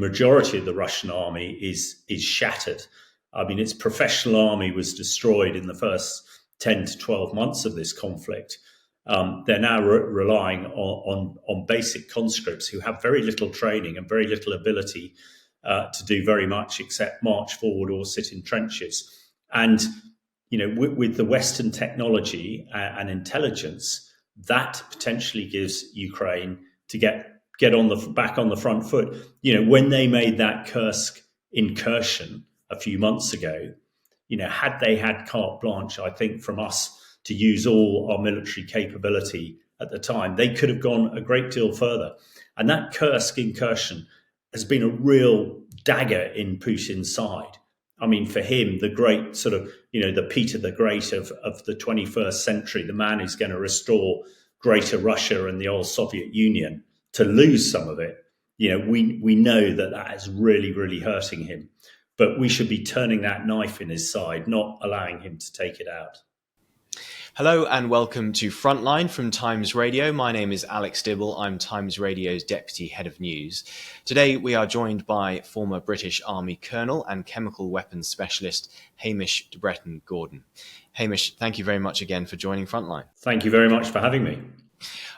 majority of the Russian army is shattered. I mean, its professional army was destroyed in the first 10 to 12 months of this conflict. They're now relying on basic conscripts who have very little training and very little ability to do very much except march forward or sit in trenches. And, with the Western technology and intelligence, that potentially gives Ukraine to get back on the front foot. When they made that Kursk incursion a few months ago, had they had carte blanche, I think, from us to use all our military capability at the time, they could have gone a great deal further. And that Kursk incursion has been a real dagger in Putin's side. I mean, for him, the great sort of, the Peter the Great of the 21st century, the man who's going to restore Greater Russia and the old Soviet Union, to lose some of it, we know that is really, really hurting him. But we should be turning that knife in his side, not allowing him to take it out. Hello and welcome to Frontline from Times Radio. My name is Alex Dibble. I'm Times Radio's Deputy Head of News. Today we are joined by former British Army Colonel and Chemical Weapons Specialist Hamish de Bretton-Gordon. Hamish, thank you very much again for joining Frontline. Thank you very much for having me.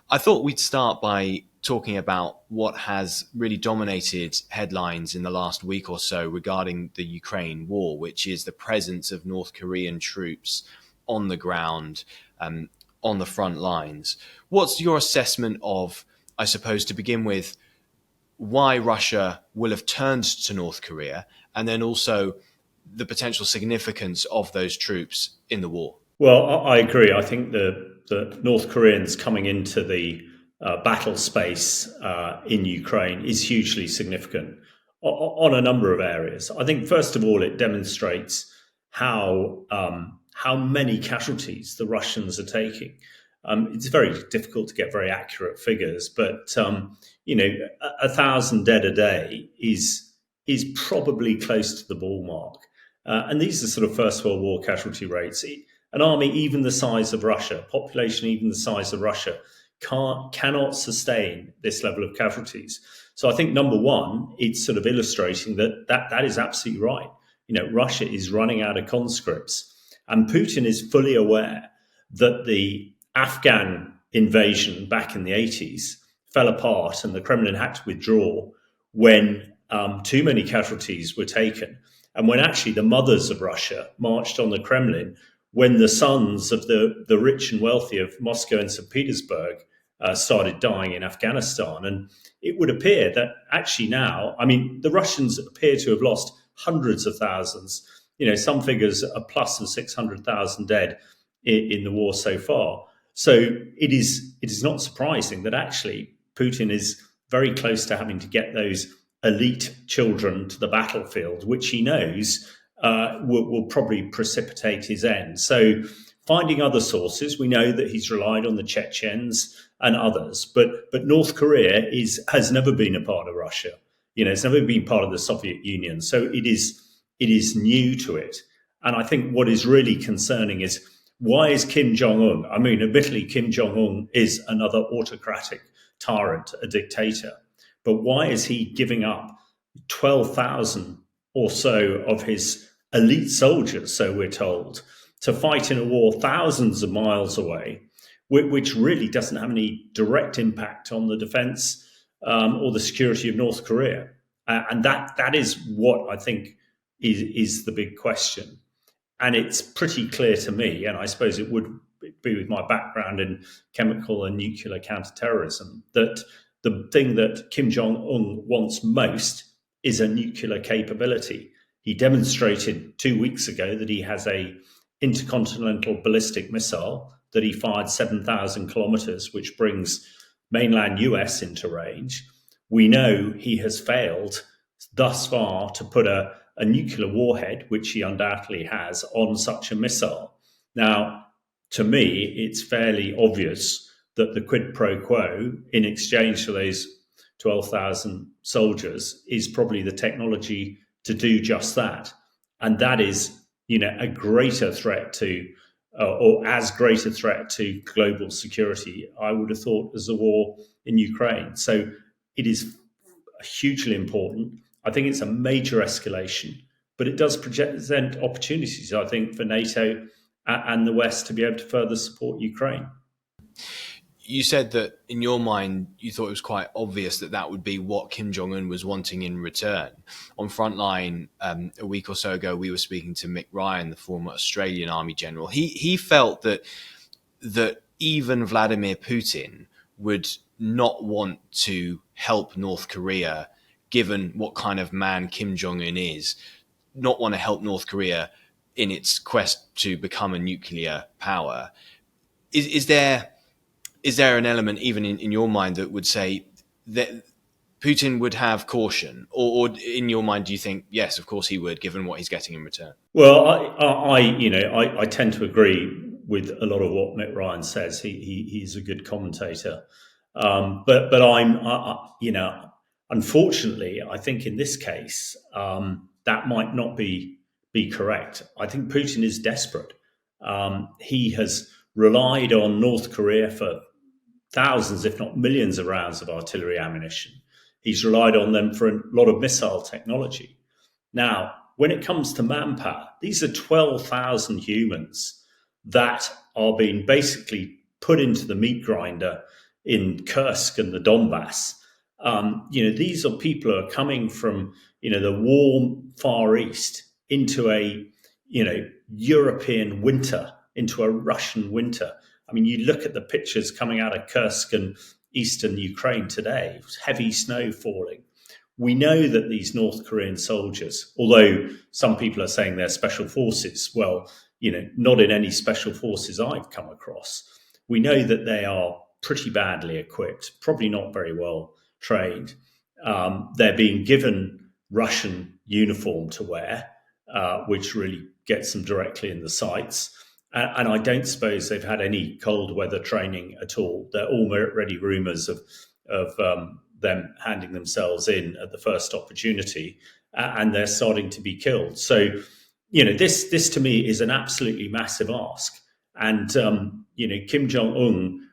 I thought we'd start by talking about what has really dominated headlines in the last week or so regarding the Ukraine war, which is the presence of North Korean troops on the ground, on the front lines. What's your assessment of, I suppose, to begin with, why Russia will have turned to North Korea, and then also the potential significance of those troops in the war? Well, I agree. I think the North Koreans coming into the battle space in Ukraine is hugely significant on a number of areas. I think, first of all, it demonstrates how many casualties the Russians are taking. It's very difficult to get very accurate figures, but 1,000 dead a day is probably close to the ball mark. And these are sort of First World War casualty rates. An army even the size of Russia, population even the size of Russia, cannot sustain this level of casualties. So I think, number one, it's sort of illustrating that is absolutely right. Russia is running out of conscripts. And Putin is fully aware that the Afghan invasion back in the 80s fell apart and the Kremlin had to withdraw when too many casualties were taken. And when actually the mothers of Russia marched on the Kremlin, when the sons of the rich and wealthy of Moscow and St. Petersburg started dying in Afghanistan. And it would appear that actually now, the Russians appear to have lost hundreds of thousands. Some figures are plus of 600,000 dead in the war so far. So it is not surprising that actually Putin is very close to having to get those elite children to the battlefield, which he knows will probably precipitate his end. So finding other sources, we know that he's relied on the Chechens and others, but North Korea has never been a part of Russia. It's never been part of the Soviet Union. So it is new to it. And I think what is really concerning is, why is Kim Jong-un, admittedly, Kim Jong-un is another autocratic tyrant, a dictator, but why is he giving up 12,000 or so of his elite soldiers, so we're told, to fight in a war thousands of miles away, which really doesn't have any direct impact on the defense or the security of North Korea? And that is what I think is the big question. And it's pretty clear to me, and I suppose it would be with my background in chemical and nuclear counterterrorism, that the thing that Kim Jong-un wants most is a nuclear capability. He demonstrated 2 weeks ago that he has a intercontinental ballistic missile that he fired 7,000 kilometers, which brings mainland US into range. We know he has failed thus far to put a nuclear warhead, which he undoubtedly has, on such a missile. Now, to me, it's fairly obvious that the quid pro quo in exchange for those 12,000 soldiers is probably the technology to do just that. And that is, a greater threat to, or as great a threat to global security, I would have thought, as the war in Ukraine. So it is hugely important. I think it's a major escalation, but it does present opportunities, I think, for NATO and the West to be able to further support Ukraine. You said that in your mind, you thought it was quite obvious that that would be what Kim Jong-un was wanting in return. On Frontline, a week or so ago, we were speaking to Mick Ryan, the former Australian Army general. He felt that even Vladimir Putin would not want to help North Korea, given what kind of man Kim Jong-un is, not want to help North Korea in its quest to become a nuclear power. Is there an element, even in your mind, that would say that Putin would have caution, or in your mind, do you think yes, of course he would, given what he's getting in return? Well, I tend to agree with a lot of what Mick Ryan says. He's a good commentator, but unfortunately, I think in this case that might not be correct. I think Putin is desperate. He has relied on North Korea for thousands, if not millions, of rounds of artillery ammunition. He's relied on them for a lot of missile technology. Now, when it comes to manpower, these are 12,000 humans that are being basically put into the meat grinder in Kursk and the Donbass. These are people who are coming from, the warm Far East into a, European winter, into a Russian winter. I mean, you look at the pictures coming out of Kursk and eastern Ukraine today, heavy snow falling. We know that these North Korean soldiers, although some people are saying they're special forces, well, not in any special forces I've come across. We know that they are pretty badly equipped, probably not very well trained. They're being given Russian uniform to wear, which really gets them directly in the sights. And I don't suppose they've had any cold weather training at all. They're already rumours of them handing themselves in at the first opportunity, and they're starting to be killed. So, this to me is an absolutely massive ask. And Kim Jong-un,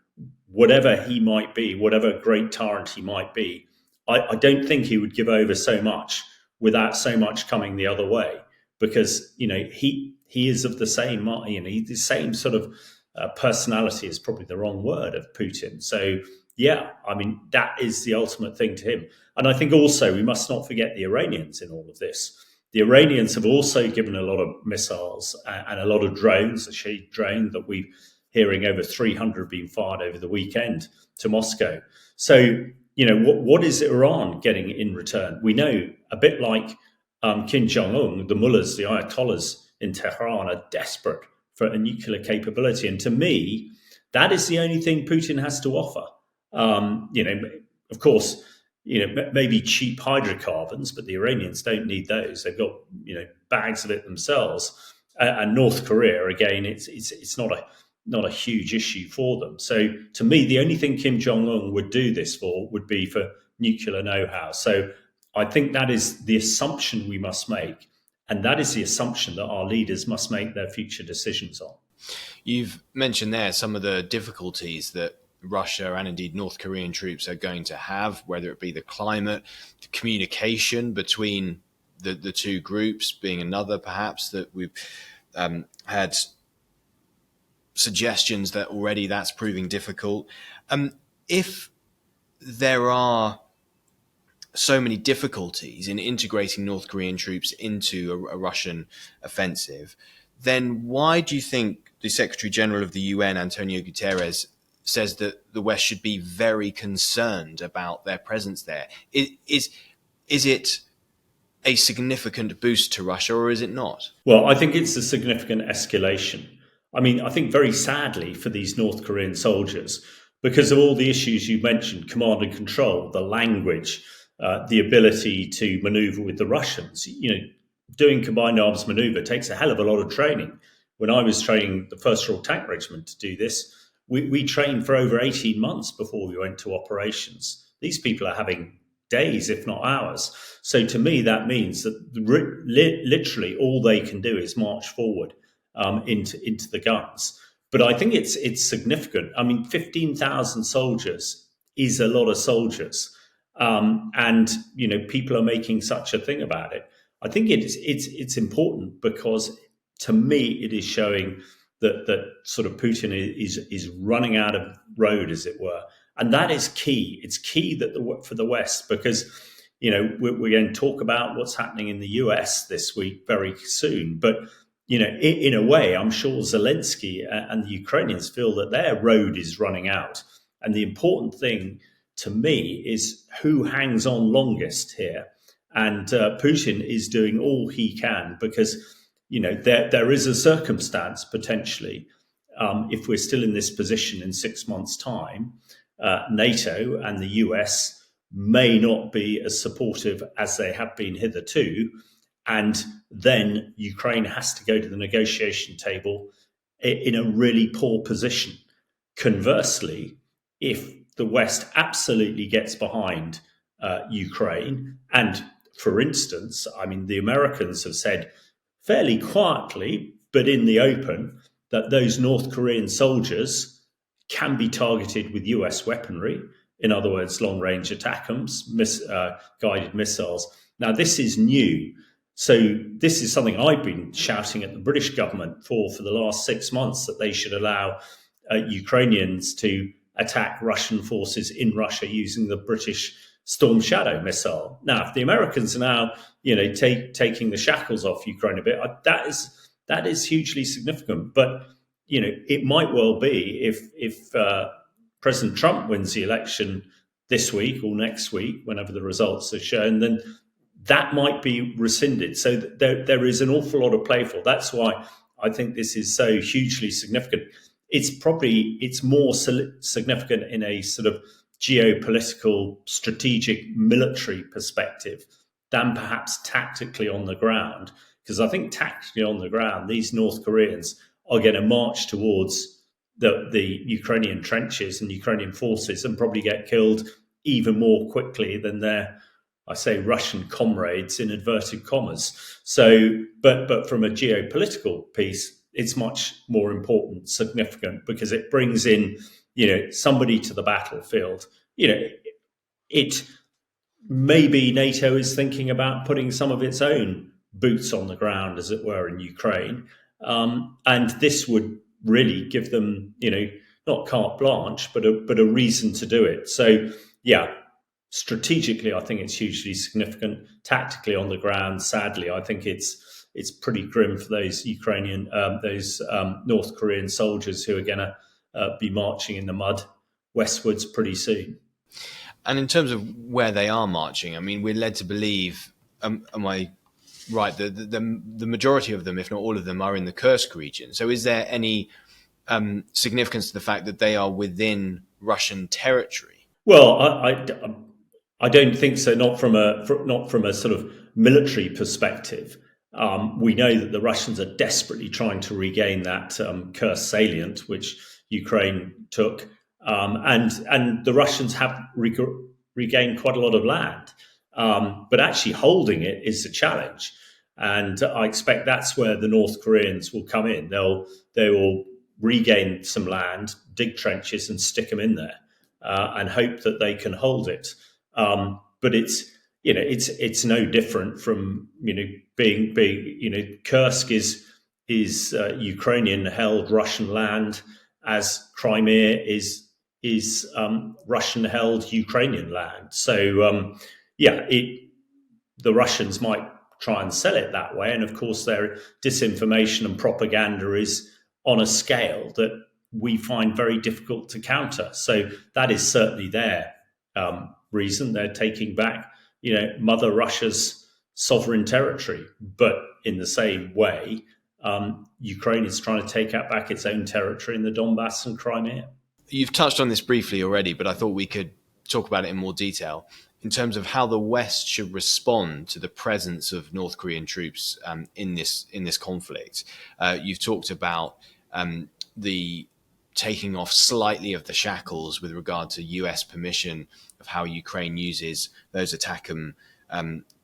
whatever he might be, whatever great tyrant he might be, I don't think he would give over so much without so much coming the other way, because he is of the same, he's the same sort of personality is probably the wrong word of Putin. So yeah, I mean, that is the ultimate thing to him. And I think also we must not forget the Iranians in all of this. The Iranians have also given a lot of missiles and a lot of drones, the Shahid drone that we're hearing over 300 being fired over the weekend to Moscow. So, what is Iran getting in return? We know, a bit like Kim Jong-un, the mullahs, the ayatollahs in Tehran are desperate for a nuclear capability. And to me, that is the only thing Putin has to offer. Of course, maybe cheap hydrocarbons, but the Iranians don't need those. They've got, bags of it themselves. And North Korea, again, it's not a huge issue for them. So to me, the only thing Kim Jong-un would do this for would be for nuclear know-how. So I think that is the assumption we must make. And that is the assumption that our leaders must make their future decisions on. You've mentioned there some of the difficulties that Russia and indeed North Korean troops are going to have, whether it be the climate, the communication between the two groups being another, perhaps, that we've had suggestions that already that's proving difficult. If there are so many difficulties in integrating North Korean troops into a Russian offensive, then why do you think the Secretary General of the UN, Antonio Guterres, says that the West should be very concerned about their presence there? Is it a significant boost to Russia, or is it not? Well, I think it's a significant escalation. I mean, I think very sadly for these North Korean soldiers, because of all the issues you mentioned, command and control, the language, the ability to maneuver with the Russians. Doing combined arms maneuver takes a hell of a lot of training. When I was training the 1st Royal Tank Regiment to do this, we trained for over 18 months before we went to operations. These people are having days, if not hours. So to me, that means that literally all they can do is march forward into the guns. But I think it's significant. I mean, 15,000 soldiers is a lot of soldiers. and people are making such a thing about it. I think it's important because to me it is showing that sort of Putin is running out of road, as it were, and that is key. It's key that for the West, because we're going to talk about what's happening in the US this week very soon, but in a way, I'm sure Zelensky and the Ukrainians feel that their road is running out, and the important thing to me is who hangs on longest here. And Putin is doing all he can, because there is a circumstance potentially, if we're still in this position in 6 months' time, NATO and the US may not be as supportive as they have been hitherto, and then Ukraine has to go to the negotiation table in a really poor position. Conversely, if the West absolutely gets behind Ukraine, and for instance, I mean, the Americans have said fairly quietly, but in the open, that those North Korean soldiers can be targeted with US weaponry, in other words, long-range ATACMS, guided missiles. Now, this is new. So this is something I've been shouting at the British government for the last 6 months, that they should allow Ukrainians to attack Russian forces in Russia using the British Storm Shadow missile. Now, if the Americans are now, taking the shackles off Ukraine a bit, that is hugely significant. But it might well be if President Trump wins the election this week or next week, whenever the results are shown, then that might be rescinded. So there is an awful lot of play for. That's why I think this is so hugely significant. It's more significant in a sort of geopolitical, strategic, military perspective than perhaps tactically on the ground. Because I think tactically on the ground, these North Koreans are going to march towards the Ukrainian trenches and Ukrainian forces and probably get killed even more quickly than their, I say, Russian comrades in inverted commas. So, but from a geopolitical piece, it's much more important, significant, because it brings in, somebody to the battlefield. It maybe NATO is thinking about putting some of its own boots on the ground, as it were, in Ukraine, and this would really give them, not carte blanche, but a reason to do it. So, yeah. Strategically, I think it's hugely significant. Tactically on the ground, sadly, I think it's pretty grim for those North Korean soldiers who are going to be marching in the mud westwards pretty soon. And in terms of where they are marching, I mean, we're led to believe, am I right, the majority of them, if not all of them, are in the Kursk region. So is there any significance to the fact that they are within Russian territory? Well, I don't think so. Not from a sort of military perspective. We know that the Russians are desperately trying to regain that Kursk salient, which Ukraine took, and the Russians have regained quite a lot of land, but actually holding it is a challenge. And I expect that's where the North Koreans will come in. They will regain some land, dig trenches, and stick them in there, and hope that they can hold it. But it's no different from being Kursk is Ukrainian held Russian land, as Crimea is Russian held Ukrainian land. So the Russians might try and sell it that way, and of course their disinformation and propaganda is on a scale that we find very difficult to counter. So that is certainly their reason. They're taking back, Mother Russia's sovereign territory. But in the same way, Ukraine is trying to take back its own territory in the Donbass and Crimea. You've touched on this briefly already, but I thought we could talk about it in more detail in terms of how the West should respond to the presence of North Korean troops in this conflict. You've talked about the taking off slightly of the shackles with regard to US permission of how Ukraine uses those ATACMS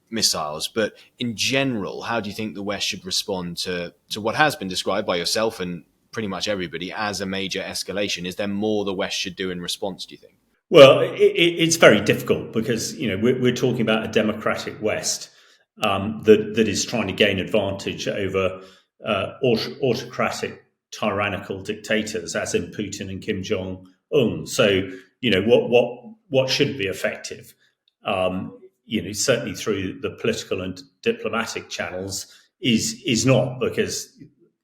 missiles. But in general, how do you think the West should respond to what has been described by yourself and pretty much everybody as a major escalation? Is there more the West should do in response, do you think? Well, it's very difficult because we're talking about a democratic West that is trying to gain advantage over autocratic, tyrannical dictators, as in Putin and Kim Jong Un. So what should be effective? Certainly through the political and diplomatic channels is not, because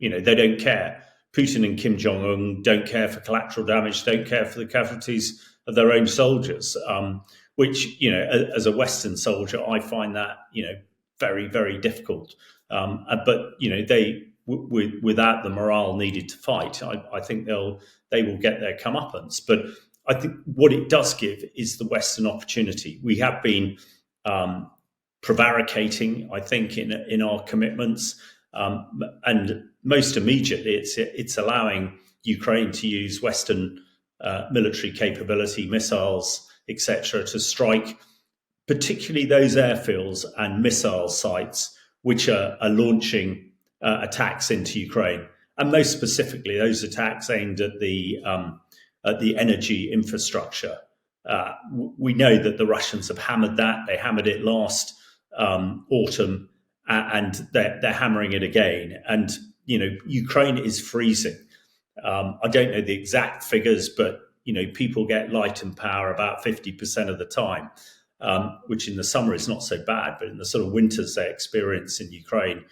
they don't care. Putin and Kim Jong Un don't care for collateral damage, don't care for the casualties of their own soldiers. Which as a Western soldier, I find that very, very difficult. But without the morale needed to fight, I think they will get their comeuppance. But I think what it does give is the Western opportunity. We have been prevaricating, I think, in our commitments, and most immediately, it's allowing Ukraine to use Western military capability, missiles, etc., to strike particularly those airfields and missile sites which are launching attacks into Ukraine, and most specifically those attacks aimed at the energy infrastructure. We know that the Russians have hammered that. They hammered it last autumn, and they're hammering it again. And Ukraine is freezing. I don't know the exact figures, but people get light and power about 50% of the time, which in the summer is not so bad, but in the sort of winters they experience in Ukraine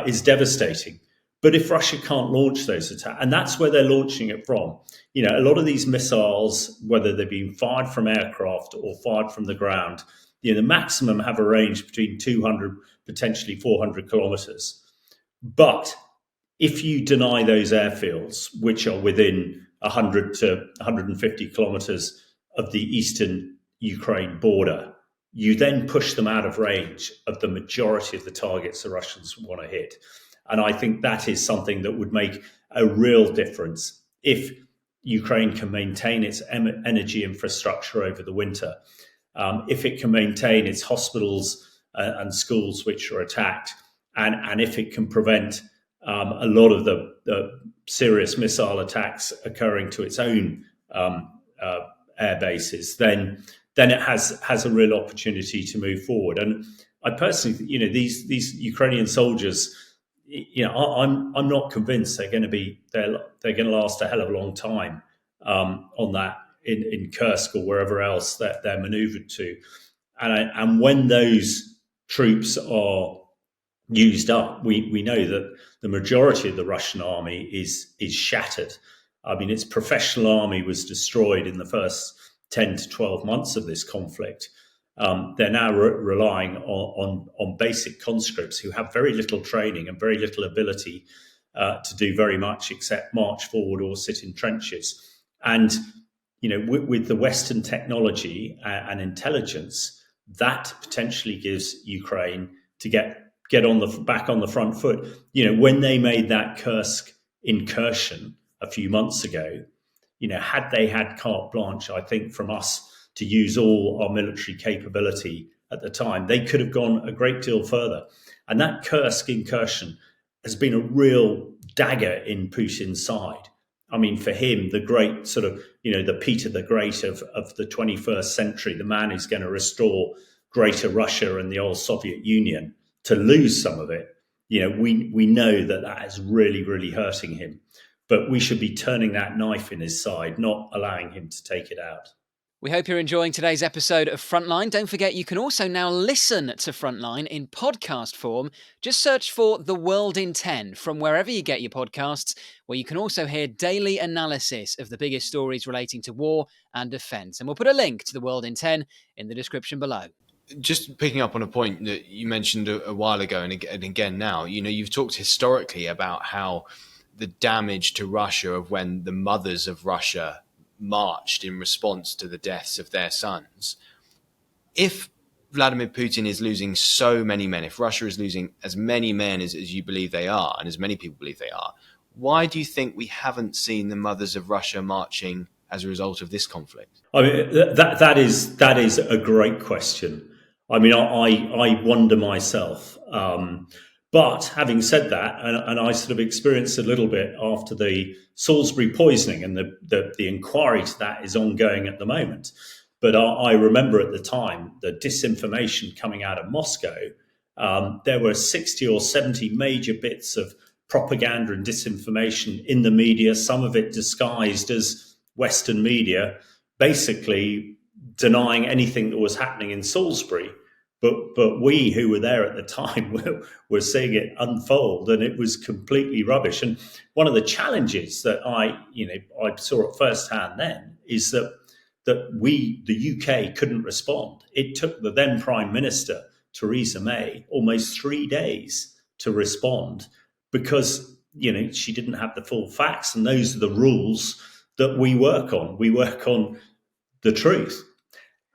is devastating. But if Russia can't launch those attacks, and that's where they're launching it from, a lot of these missiles, whether they've been fired from aircraft or fired from the ground, the maximum have a range between 200, potentially 400 kilometers. But if you deny those airfields, which are within 100 to 150 kilometers of the eastern Ukraine border, you then push them out of range of the majority of the targets the Russians want to hit. And I think that is something that would make a real difference if Ukraine can maintain its energy infrastructure over the winter, if it can maintain its hospitals and schools which are attacked, and if it can prevent a lot of the serious missile attacks occurring to its own air bases, then it has a real opportunity to move forward. And I personally, these Ukrainian soldiers, I'm not convinced they're going to last a hell of a long time on that in Kursk or wherever else that they're manoeuvred to. And when those troops are used up, we know that the majority of the Russian army is shattered. I mean, its professional army was destroyed in the first 10 to 12 months of this conflict. They're now relying on basic conscripts who have very little training and very little ability to do very much except march forward or sit in trenches. And with the Western technology and intelligence, that potentially gives Ukraine to get back on the front foot. When they made that Kursk incursion a few months ago, had they had carte blanche, I think, from us to use all our military capability at the time, they could have gone a great deal further. And that Kursk incursion has been a real dagger in Putin's side. I mean, for him, the great sort of, the Peter the Great of the 21st century, the man who's going to restore Greater Russia and the old Soviet Union, to lose some of it, we know that is really, really hurting him. But we should be turning that knife in his side, not allowing him to take it out. We hope you're enjoying today's episode of Frontline. Don't forget, you can also now listen to Frontline in podcast form. Just search for The World in 10 from wherever you get your podcasts, where you can also hear daily analysis of the biggest stories relating to war and defence. And we'll put a link to The World in 10 in the description below. Just picking up on a point that you mentioned a while ago and again now, you've talked historically about how the damage to Russia of when the mothers of Russia marched in response to the deaths of their sons. If Vladimir Putin is losing so many men, if Russia is losing as many men as you believe they are, and as many people believe they are, why do you think we haven't seen the mothers of Russia marching as a result of this conflict? I mean, that is a great question. I mean, I wonder myself, But having said that, and I sort of experienced a little bit after the Salisbury poisoning, and the inquiry to that is ongoing at the moment. But I remember at the time the disinformation coming out of Moscow. There were 60 or 70 major bits of propaganda and disinformation in the media, some of it disguised as Western media, basically denying anything that was happening in Salisbury. But we who were there at the time were seeing it unfold, and it was completely rubbish. And one of the challenges that I saw at firsthand then is that we, the UK, couldn't respond. It took the then Prime Minister, Theresa May, almost 3 days to respond because she didn't have the full facts, and those are the rules that we work on. We work on the truth.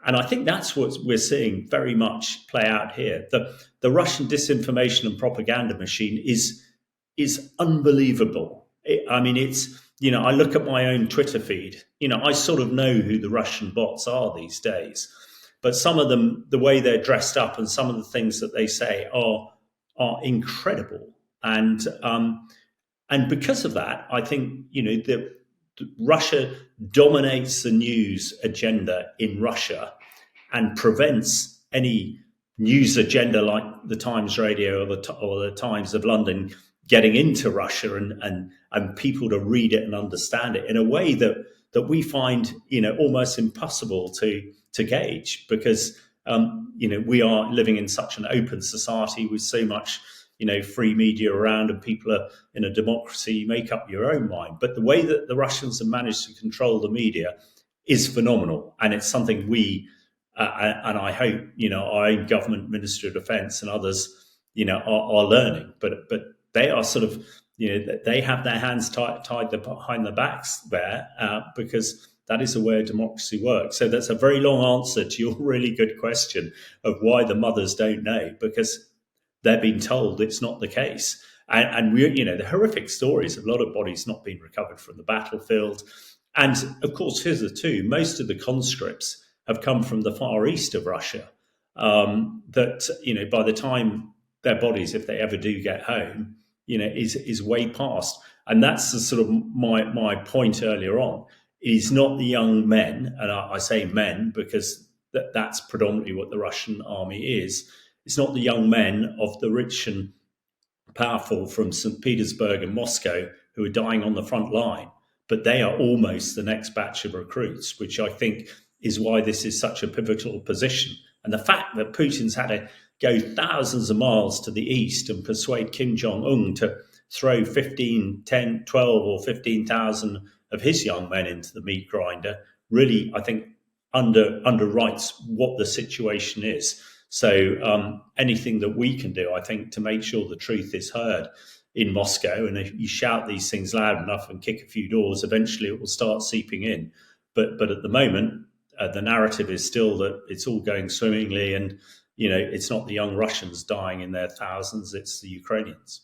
And I think that's what we're seeing very much play out here. The Russian disinformation and propaganda machine is unbelievable. I look at my own Twitter feed. I sort of know who the Russian bots are these days, but some of them, the way they're dressed up and some of the things that they say are incredible. And because of that, I think Russia dominates the news agenda in Russia and prevents any news agenda like the Times Radio or the Times of London getting into Russia and people to read it and understand it in a way that we find almost impossible to gauge, because we are living in such an open society with so much free media around, and people are in a democracy. You make up your own mind. But the way that the Russians have managed to control the media is phenomenal, and it's something we and I hope our own government, Ministry of Defence, and others are learning. But they are sort of they have their hands tied behind their backs there because that is the way democracy works. So that's a very long answer to your really good question of why the mothers don't know, because they're being told it's not the case. And we, the horrific stories of a lot of bodies not being recovered from the battlefield. And of course, hitherto, most of the conscripts have come from the far east of Russia. That by the time their bodies, if they ever do get home, is way past. And that's the sort of my point earlier on. Is not the young men, and I say men because that's predominantly what the Russian army is. It's not the young men of the rich and powerful from St. Petersburg and Moscow who are dying on the front line, but they are almost the next batch of recruits, which I think is why this is such a pivotal position. And the fact that Putin's had to go thousands of miles to the east and persuade Kim Jong-un to throw 15, 10, 12 or 15,000 of his young men into the meat grinder really, I think, underwrites what the situation is. So anything that we can do, I think, to make sure the truth is heard in Moscow, and if you shout these things loud enough and kick a few doors, eventually it will start seeping in. But at the moment, the narrative is still that it's all going swimmingly, and it's not the young Russians dying in their thousands; it's the Ukrainians.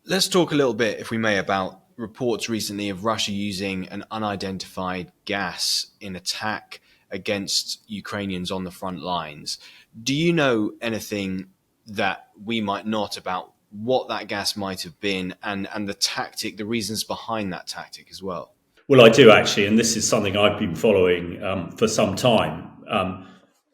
Let's talk a little bit, if we may, about reports recently of Russia using an unidentified gas in attack against Ukrainians on the front lines. Do you know anything that we might not about what that gas might have been and the tactic, the reasons behind that tactic as well? Well, I do actually, and this is something I've been following for some time.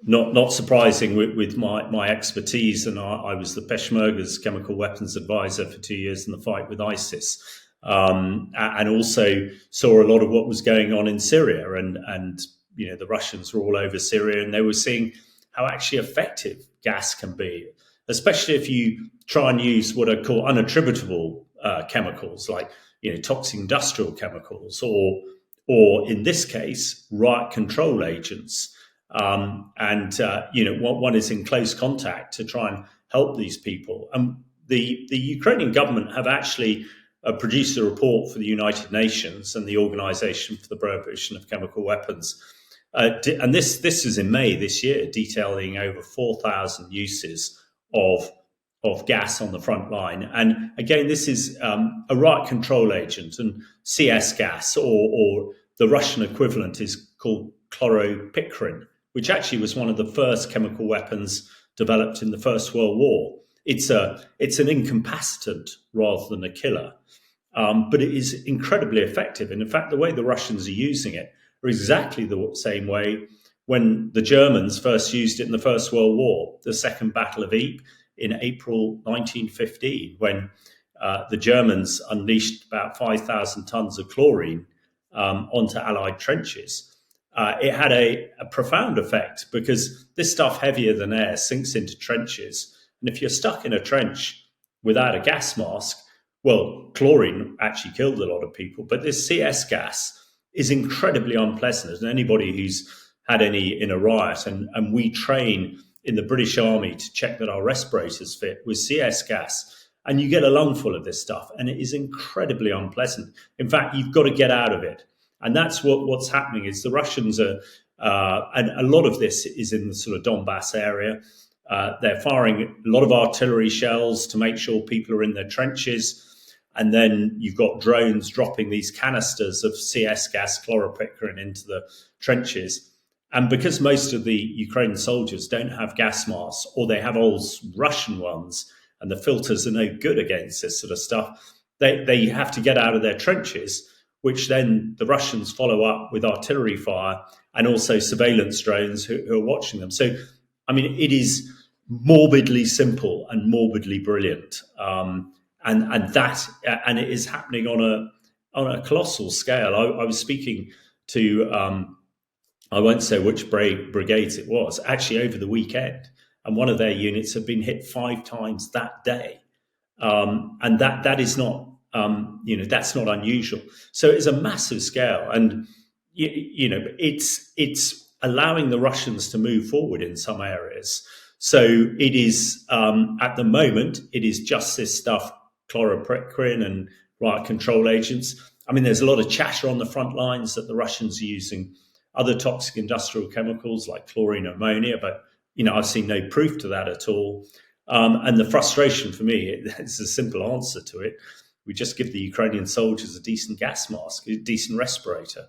Not surprising with my expertise, and I was the Peshmerga's chemical weapons advisor for 2 years in the fight with ISIS, and also saw a lot of what was going on in Syria, and the Russians were all over Syria, and they were seeing how actually effective gas can be, especially if you try and use what are called unattributable chemicals, like toxic industrial chemicals, or in this case, riot control agents. One is in close contact to try and help these people. And the Ukrainian government have actually produced a report for the United Nations and the Organization for the Prohibition of Chemical Weapons. And this is in May this year, detailing over 4,000 uses of gas on the front line. And again, this is a riot control agent, and CS gas, or the Russian equivalent is called chloropicrin, which actually was one of the first chemical weapons developed in the First World War. it's an incapacitant rather than a killer. But it is incredibly effective. And in fact, the way the Russians are using it are exactly the same way when the Germans first used it in the First World War, the Second Battle of Ypres in April 1915, when the Germans unleashed about 5,000 tons of chlorine onto Allied trenches. It had a profound effect because this stuff, heavier than air, sinks into trenches. And if you're stuck in a trench without a gas mask, well, chlorine actually killed a lot of people, but this CS gas is incredibly unpleasant. And anybody who's had any in a riot, and we train in the British Army to check that our respirators fit with CS gas, and you get a lungful of this stuff, and it is incredibly unpleasant. In fact, you've got to get out of it. And that's what's happening is the Russians are, and a lot of this is in the sort of Donbass area. They're firing a lot of artillery shells to make sure people are in their trenches. And then you've got drones dropping these canisters of CS gas, chloropicrin, into the trenches. And because most of the Ukrainian soldiers don't have gas masks, or they have old Russian ones, and the filters are no good against this sort of stuff, they have to get out of their trenches, which then the Russians follow up with artillery fire and also surveillance drones who are watching them. So, I mean, it is morbidly simple and morbidly brilliant. And it is happening on a colossal scale. I was speaking to I won't say which brigades it was, actually over the weekend, and one of their units had been hit 5 times that day, and that is not that's not unusual. So it's a massive scale, and it's allowing the Russians to move forward in some areas. So it is at the moment it is just this stuff. Chloropicrin and riot control agents. I mean, there's a lot of chatter on the front lines that the Russians are using other toxic industrial chemicals like chlorine and ammonia, but I've seen no proof to that at all. And the frustration for me, it's a simple answer to it. We just give the Ukrainian soldiers a decent gas mask, a decent respirator,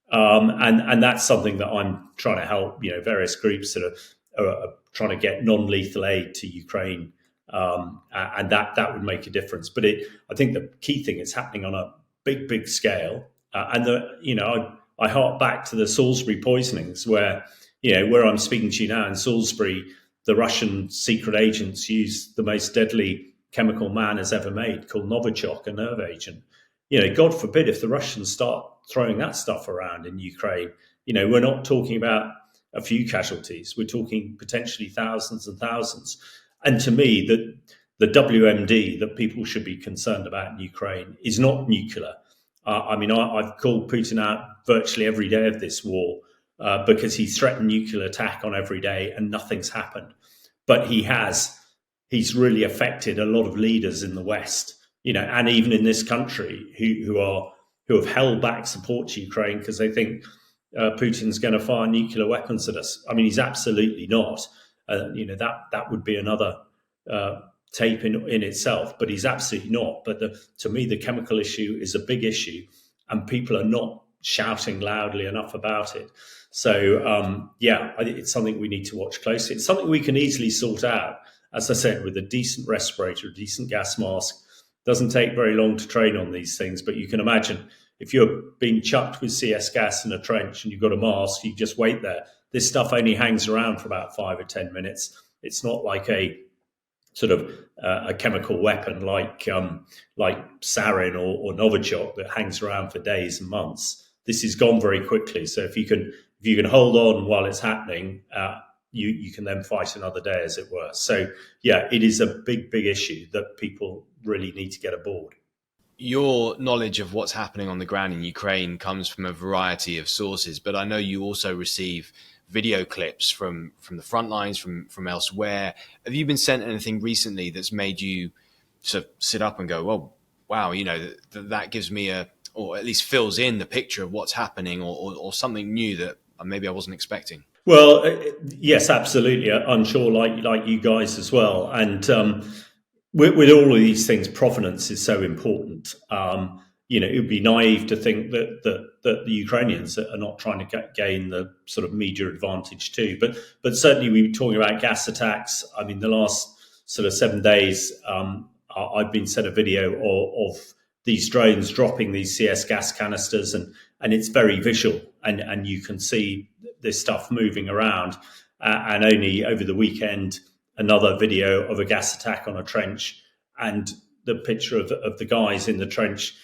and that's something that I'm trying to help. Various groups that are trying to get non-lethal aid to Ukraine. And that would make a difference. But I think the key thing is happening on a big scale. I hark back to the Salisbury poisonings, where I'm speaking to you now in Salisbury, the Russian secret agents used the most deadly chemical man has ever made, called Novichok, a nerve agent. God forbid if the Russians start throwing that stuff around in Ukraine. We're not talking about a few casualties. We're talking potentially thousands and thousands. And to me, the WMD that people should be concerned about in Ukraine is not nuclear. I've called Putin out virtually every day of this war because he's threatened nuclear attack on every day and nothing's happened. But he's really affected a lot of leaders in the West, and even in this country who have held back support to Ukraine because they think Putin's going to fire nuclear weapons at us. I mean, he's absolutely not. That would be another tape in itself, but he's absolutely not. But to me, the chemical issue is a big issue, and people are not shouting loudly enough about it. So, it's something we need to watch closely. It's something we can easily sort out, as I said, with a decent respirator, a decent gas mask. Doesn't take very long to train on these things, but you can imagine if you're being chucked with CS gas in a trench and you've got a mask, you just wait there. This stuff only hangs around for about 5 or 10 minutes. It's not like a sort of a chemical weapon like sarin or Novichok that hangs around for days and months. This is gone very quickly. So if you can hold on while it's happening, you can then fight another day, as it were. So it is a big issue that people really need to get aboard. Your knowledge of what's happening on the ground in Ukraine comes from a variety of sources, but I know you also receive video clips from the front lines, from elsewhere. Have you been sent anything recently that's made you sort of sit up and go, well, wow, that gives me or at least fills in the picture of what's happening, or something new that maybe I wasn't expecting? Well, yes, absolutely. I'm sure like you guys as well. And with all of these things, provenance is so important. It would be naive to think that the Ukrainians are not trying to gain the sort of media advantage too. But certainly we were talking about gas attacks. I mean, the last sort of 7 days, I've been sent a video of these drones dropping these CS gas canisters, and it's very visual, and you can see this stuff moving around. And only over the weekend, another video of a gas attack on a trench, and the picture of the guys in the trench.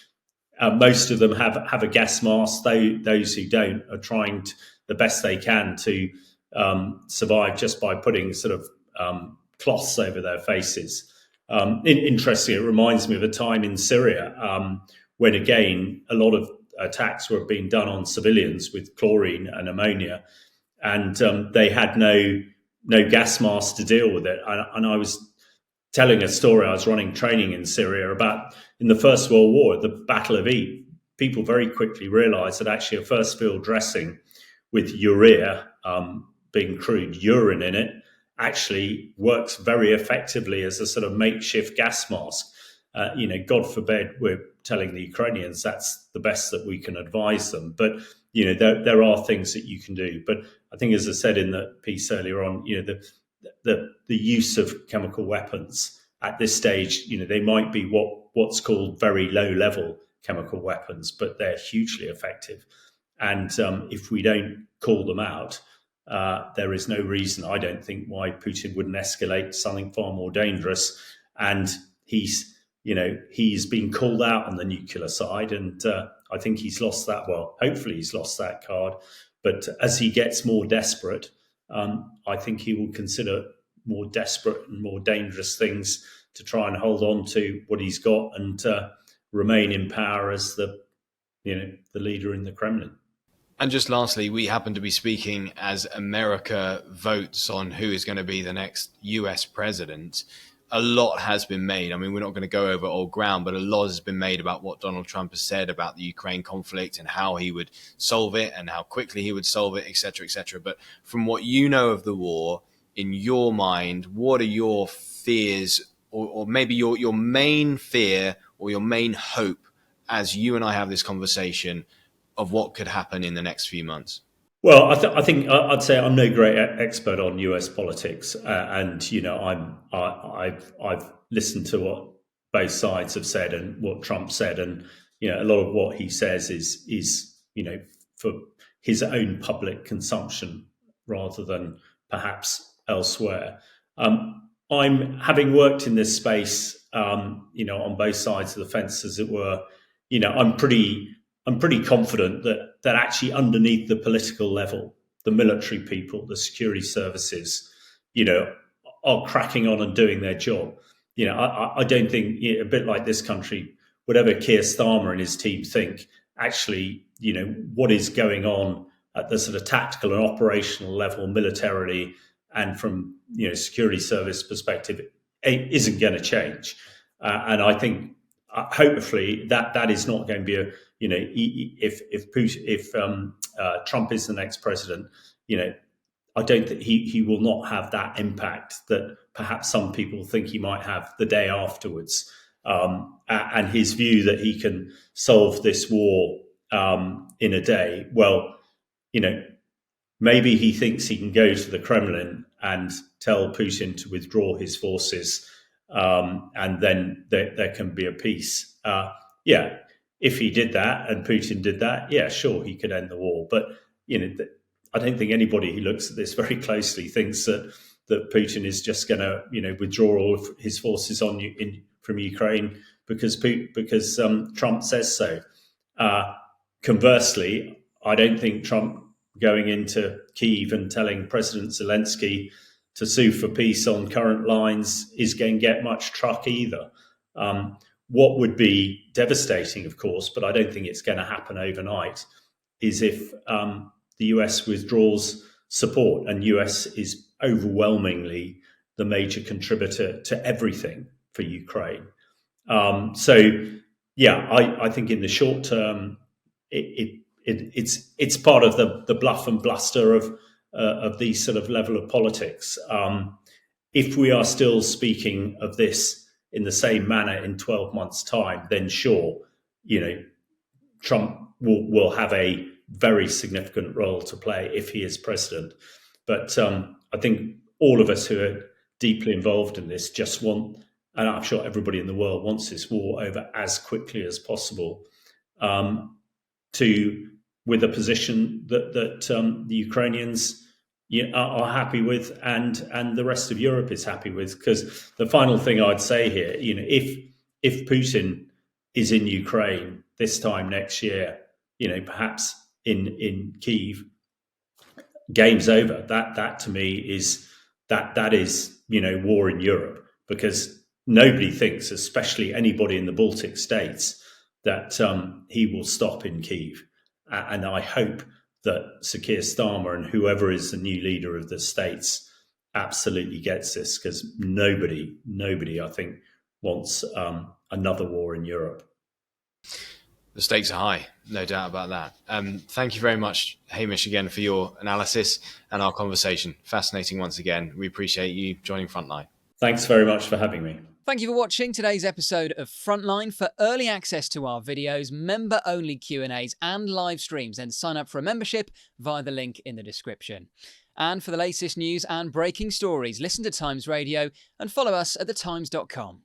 Most of them have a gas mask. Those who don't are trying the best they can to survive just by putting sort of cloths over their faces. Interestingly, it reminds me of a time in Syria when, again, a lot of attacks were being done on civilians with chlorine and ammonia, and they had no gas mask to deal with it. And I was telling a story. I was running training in Syria about, in the First World War, the Battle of Ypres. People very quickly realised that actually a first field dressing with urea, being crude urine in it, actually works very effectively as a sort of makeshift gas mask. God forbid we're telling the Ukrainians that's the best that we can advise them. But, there are things that you can do. But I think, as I said in the piece earlier on, the use of chemical weapons at this stage, they might be what's called very low level chemical weapons, but they're hugely effective. And if we don't call them out, there is no reason, I don't think, why Putin wouldn't escalate to something far more dangerous. And he's been called out on the nuclear side, and I think he's lost that. Well, hopefully he's lost that card. But as he gets more desperate, I think he will consider more desperate and more dangerous things to try and hold on to what he's got and remain in power as the leader in the Kremlin. And just lastly, we happen to be speaking as America votes on who is going to be the next US president. A lot has been made. I mean, we're not going to go over old ground, but a lot has been made about what Donald Trump has said about the Ukraine conflict and how he would solve it and how quickly he would solve it, et cetera, et cetera. But from what you know of the war, in your mind, what are your fears or maybe your main fear or your main hope as you and I have this conversation of what could happen in the next few months? Well, I think I'd say I'm no great expert on US politics, and I've listened to what both sides have said and what Trump said, and a lot of what he says is for his own public consumption rather than perhaps elsewhere. I'm, having worked in this space, on both sides of the fence, as it were. I'm pretty confident that actually underneath the political level, the military people, the security services, are cracking on and doing their job. I don't think, a bit like this country, whatever Keir Starmer and his team think, actually, what is going on at the sort of tactical and operational level, militarily, and from security service perspective, it isn't going to change. And I think hopefully that is not going to be if Trump is the next president, I don't think he will not have that impact that perhaps some people think he might have the day afterwards. And his view that he can solve this war in a day, well, maybe he thinks he can go to the Kremlin and tell Putin to withdraw his forces, and then there can be a peace. If he did that and Putin did that, yeah, sure, he could end the war. But I don't think anybody who looks at this very closely thinks that Putin is just going to withdraw all of his forces from Ukraine because Trump says so. Conversely, I don't think Trump going into Kyiv and telling President Zelensky to sue for peace on current lines is going to get much truck either. What would be devastating, of course, but I don't think it's going to happen overnight, is if the US withdraws support, and US is overwhelmingly the major contributor to everything for Ukraine. I think in the short term, it's part of the bluff and bluster of these sort of level of politics. If we are still speaking of this in the same manner in 12 months' time, then sure, Trump will have a very significant role to play if he is president. But I think all of us who are deeply involved in this just want, and I'm sure everybody in the world wants this war over as quickly as possible, to with a position that the Ukrainians are happy with, and the rest of Europe is happy with. Because the final thing I'd say here, if Putin is in Ukraine this time next year, perhaps in Kyiv, game's over. That to me is that is war in Europe, because nobody thinks, especially anybody in the Baltic states, that he will stop in Kyiv. And I hope that Sir Keir Starmer and whoever is the new leader of the states absolutely gets this, because nobody, I think, wants another war in Europe. The stakes are high, no doubt about that. Thank you very much, Hamish, again for your analysis and our conversation. Fascinating once again. We appreciate you joining Frontline. Thanks very much for having me. Thank you for watching today's episode of Frontline. For early access to our videos, member-only Q&As and live streams, then sign up for a membership via the link in the description. And for the latest news and breaking stories, listen to Times Radio and follow us at thetimes.com.